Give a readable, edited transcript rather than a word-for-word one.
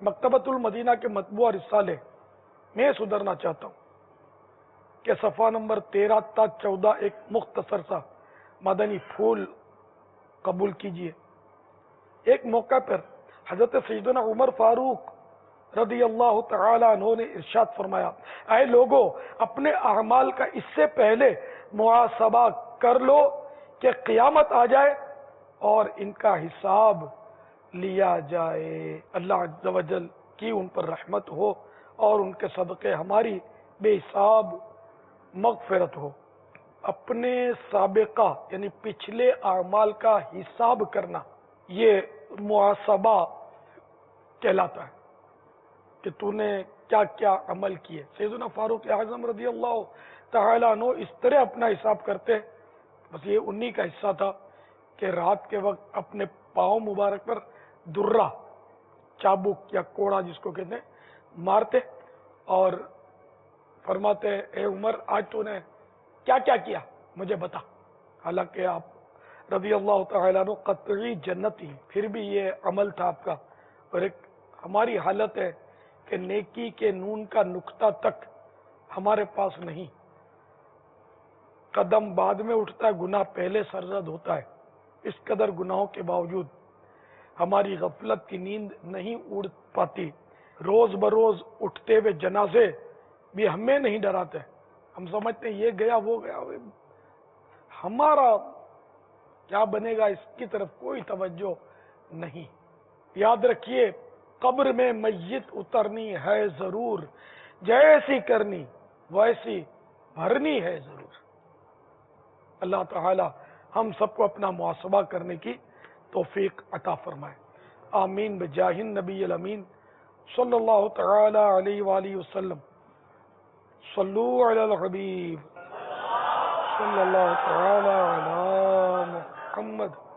مکتبۃ المدینہ کے مطبوعہ رسالے میں سدھرنا چاہتا ہوں کہ صفحہ نمبر 13 تا 14 ایک مختصر سا مدنی پھول قبول کیجئے۔ ایک موقع پر حضرت سیدنا عمر فاروق رضی اللہ تعالی عنہ نے ارشاد فرمایا، اے لوگو، اپنے اعمال کا اس سے پہلے محاسبہ کر لو کہ قیامت آ جائے اور ان کا حساب لیا جائے۔ اللہ عز و جل کی ان پر رحمت ہو اور ان کے صدقے ہماری بے حساب مغفرت ہو۔ اپنے سابقہ یعنی پچھلے اعمال کا حساب کرنا یہ محاسبہ کہلاتا ہے کہ تو نے کیا کیا عمل کیے۔ سیدنا فاروق اعظم رضی اللہ تعالی عنہ اس طرح اپنا حساب کرتے، بس یہ انہی کا حصہ تھا کہ رات کے وقت اپنے پاؤں مبارک پر درہ، چابک یا کوڑا جس کو کہتے ہیں، مارتے اور فرماتے، اے عمر، آج تو نے کیا کیا کیا مجھے بتا۔ حالانکہ آپ رضی اللہ تعالیٰ عنہ قطعی جنتی، پھر بھی یہ عمل تھا آپ کا۔ اور ایک ہماری حالت ہے کہ نیکی کے نون کا نقطہ تک ہمارے پاس نہیں، قدم بعد میں اٹھتا ہے، گناہ پہلے سرزد ہوتا ہے۔ اس قدر گناہوں کے باوجود ہماری غفلت کی نیند نہیں اڑ پاتی۔ روز بروز اٹھتے ہوئے جنازے بھی ہمیں نہیں ڈراتے، ہم سمجھتے ہیں یہ گیا وہ گیا، ہمارا کیا بنے گا اس کی طرف کوئی توجہ نہیں۔ یاد رکھیے، قبر میں میت اترنی ہے ضرور، جیسی کرنی ویسی بھرنی ہے ضرور۔ اللہ تعالی ہم سب کو اپنا محاسبہ کرنے کی توفیق عطا فرمائے، آمین بجاہ النبی الامین صلی اللہ تعالی علیہ وآلہ وسلم۔ صلو علی الحبیب صلی اللہ تعالی علی محمد۔